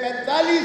45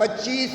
25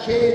6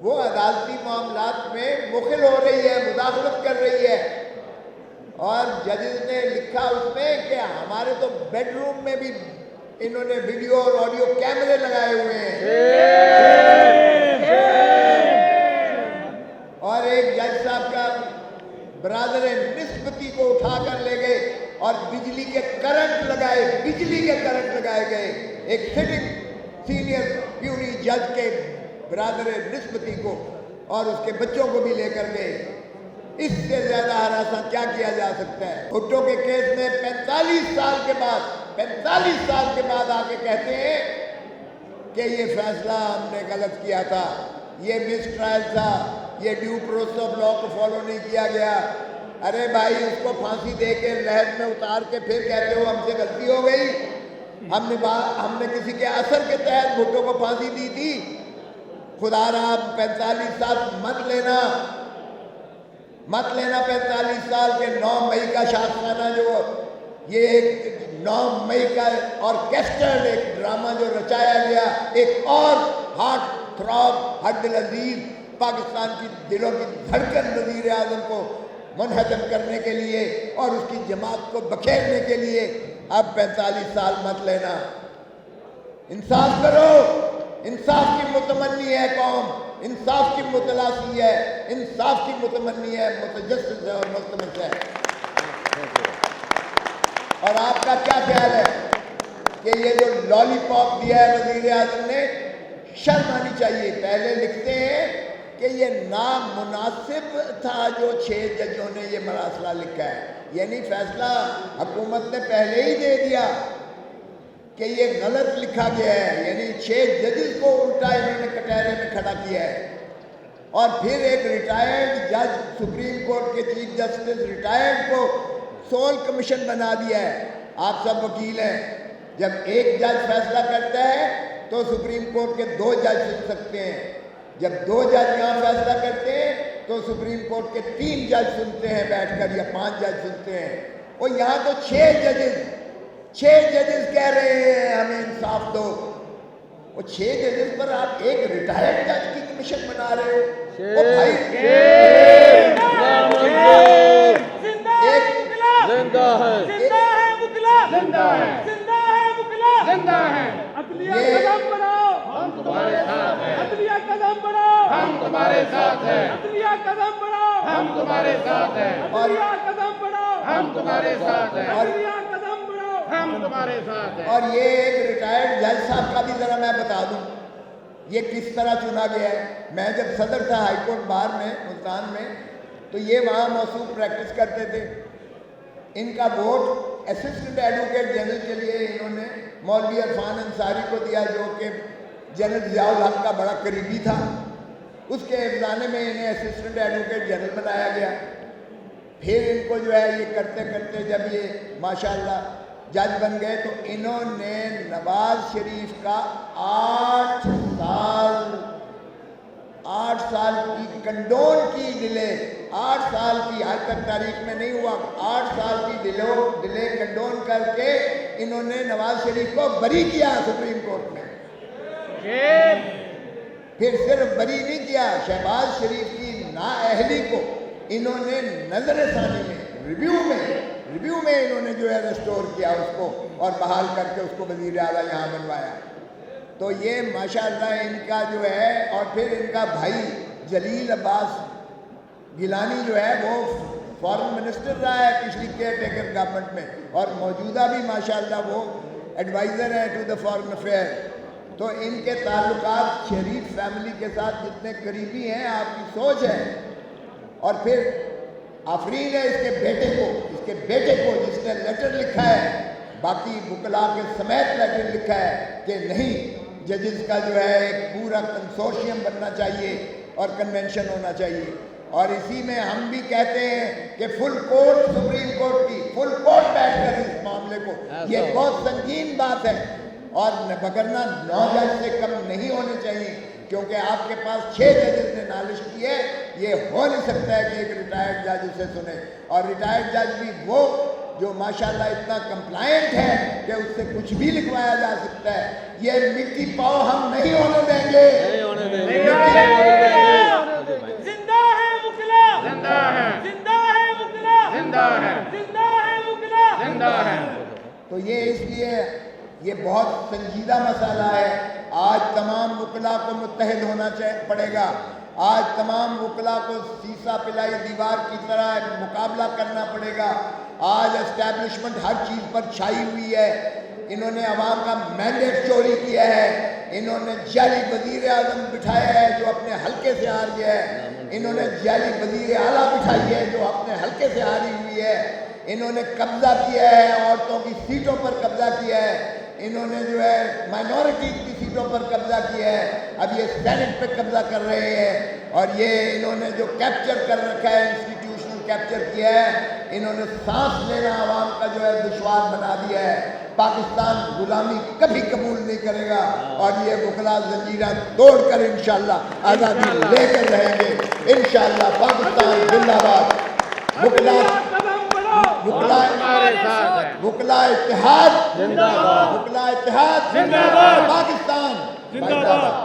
وہ عدالتی معاملات میں مخل ہو رہی ہے، مداخلت کر رہی ہے، اور ججز نے لکھا اس میں کہ ہمارے تو بیڈ روم میں بھی انہوں نے ویڈیو اور آڈیو کیمرے لگائے ہوئے ہیں، اور ایک جج صاحب کا برادر نسبتی کو اٹھا کر لے گئے اور بجلی کے کرنٹ لگائے گئے ایک سٹنگ سینئر پیونی جج کے برادر نسبتی کو، اور اس کے بچوں کو بھی لے کر گئے۔ اس سے زیادہ ہراساں کیا کیا جا سکتا ہے؟ بھٹو کے کیس میں 45 سال کے بعد آ کے کہتے ہیں کہ یہ فیصلہ ہم نے غلط کیا تھا، یہ مس ٹرائل تھا، یہ ڈیو پروسیس آف لا کو فالو نہیں کیا گیا۔ ارے بھائی، اس کو پھانسی دے کے لہر میں اتار کے پھر کہتے ہو ہم سے غلطی ہو گئی، ہم نے کسی کے اثر کے تحت بھٹو کو پھانسی دی تھی۔ خدا را 45 سال مت لینا 45 سال کے 9 مئی کا شادخانہ، جو یہ ایک 9 مئی کا آرکیسٹرڈ ایک ڈرامہ جو رچایا گیا، ایک اور ہارٹ تھراب، ہر دل عزیز پاکستان کی دلوں کی دھڑکن وزیر اعظم کو منہدم کرنے کے لیے اور اس کی جماعت کو بکھیرنے کے لیے اب 45 سال مت لینا۔ انصاف کرو، انصاف کی متمنی ہے قوم، انصاف کی متلاسی ہے، انصاف کی متمنی ہے، متجسس ہے اور ملتمس ہے۔ اور آپ کا کیا خیال ہے کہ یہ جو لالی پاپ دیا ہے وزیر اعظم نے، شرم آنی چاہیے۔ پہلے لکھتے ہیں کہ یہ نامناسب تھا جو 6 ججوں نے یہ مراسلہ لکھا ہے، یعنی فیصلہ حکومت نے پہلے ہی دے دیا کہ یہ غلط لکھا گیا ہے، یعنی 6 ججز کو الٹا انہوں نے کٹہرے میں کھڑا کیا ہے۔ اور پھر ایک ریٹائرڈ جج، سپریم کورٹ کے چیف جسٹس ریٹائرڈ کو سول کمیشن بنا دیا ہے۔ آپ سب وکیل ہیں، جب ایک جج فیصلہ کرتا ہے تو سپریم کورٹ کے 2 جج سن سکتے ہیں، جب 2 جج یہاں فیصلہ کرتے ہیں تو سپریم کورٹ کے 3 جج سنتے ہیں بیٹھ کر، یا 5 جج سنتے ہیں۔ اور یہاں تو 6 ججز کہہ رہے ہیں ہمیں انصاف دو۔ وہ 6 ججز پر آپ ایک ریٹائرڈ جج کی کمیشن بنا رہے ہو۔ اور یہ ایک ریٹائرڈ جج صاحب کا بھی ذرا میں بتا دوں یہ کس طرح چنا گیا ہے۔ میں جب صدر تھا ہائی کورٹ بار میں ملتان میں، تو یہ وہاں موصوف پریکٹس کرتے تھے۔ ان کا ووٹ اسسٹنٹ ایڈوکیٹ جنرل کے لیے انہوں نے مولوی عرفان انصاری کو دیا، جو کہ جنرل ضیاء الحق کا بڑا قریبی تھا۔ اس کے افزانے میں انہیں اسسٹنٹ ایڈوکیٹ جنرل بنایا گیا۔ پھر ان کو جو ہے یہ کرتے کرتے جب یہ ماشاءاللہ جج بن گئے تو انہوں نے نواز شریف کا 8 سال کی کنڈون کی ڈیلے، 8 سال کی، آج تک تاریخ میں نہیں ہوا، 8 سال کی ڈیلے کنڈون کر کے انہوں نے نواز شریف کو بری کیا سپریم کورٹ میں۔ پھر صرف بری نہیں کیا، شہباز شریف کی نااہلی کو انہوں نے نظر ثانی میں ریویو میں انہوں نے جو ہے ریسٹور کیا اس کو، اور بحال کر کے اس کو وزیر اعلیٰ یہاں بنوایا۔ تو یہ ماشاءاللہ ان کا جو ہے، اور پھر ان کا بھائی جلیل عباس گیلانی جو ہے وہ فارن منسٹر رہا ہے پچھلی کیئر ٹیکر گورنمنٹ میں، اور موجودہ بھی ماشاءاللہ وہ ایڈوائزر ہیں ٹو دا فارن افیئر۔ تو ان کے تعلقات شریف فیملی کے ساتھ جتنے قریبی ہیں، آپ کی سوچ ہے۔ اور پھر آفرین ہے اس کے بیٹے کو جس نے لیٹر لکھا ہے، باقی وکلاء کے سمیت لیٹر لکھا ہے کہ نہیں، ججز کا جو ہے ایک پورا کنسورشیم بننا چاہیے اور کنونشن ہونا چاہیے۔ اور اسی میں ہم بھی کہتے ہیں کہ فل کورٹ سپریم کورٹ کی فل کورٹ بیٹھ کر اس معاملے کو، یہ بہت سنگین بات ہے، اور وگرنہ 9 جج سے کم نہیں ہونے چاہیے، کیونکہ آپ کے پاس 6 ججز نے نالش کی ہے۔ یہ ہو نہیں سکتا ہے کہ ایک ریٹائرڈ جج اسے سنے، اور ریٹائرڈ جج بھی وہ جو ماشاءاللہ اتنا کمپلائنٹ ہے کہ اس سے کچھ بھی لکھوایا جا سکتا ہے۔ یہ مٹی پاؤ ہم نہیں ہونے دیں گے۔ زندہ ہے. تو یہ اس لیے یہ بہت سنجیدہ مسئلہ ہے. آج تمام وکلاء کو متحد ہونا پڑے گا. آج تمام وکلاء کو سیسا پلائی دیوار کی طرح مقابلہ کرنا پڑے گا. آج اسٹیبلشمنٹ ہر چیز پر چھائی ہوئی ہے. انہوں نے عوام کا مینڈیٹ چوری کیا ہے. انہوں نے جعلی وزیر اعظم بٹھایا ہے جو اپنے حلقے سے ہار گیا ہے. انہوں نے جعلی وزیر اعلیٰ بٹھائی ہے جو اپنے حلقے سے ہاری ہوئی ہے. انہوں نے قبضہ کیا ہے، عورتوں کی سیٹوں پر قبضہ کیا ہے. انہوں نے جو ہے مائنورٹیز کی سیٹوں پر قبضہ کیا ہے. اب یہ سینٹ پہ قبضہ کر رہے ہیں. اور یہ انہوں نے جو کیپچر کر رکھا ہے، انسٹیٹیوشنل کیپچر کیا ہے، انہوں نے سانس لینا عوام کا جو ہے دشوار بنا دیا ہے. پاکستان غلامی کبھی قبول نہیں کرے گا اور یہ وکلا زنجیریں توڑ کر انشاءاللہ آزادی لے کر رہیں گے. انشاءاللہ پاکستان زندہ باد. وکلا اتحاد، وکلا اتحاد، پاکستان زندہ باد.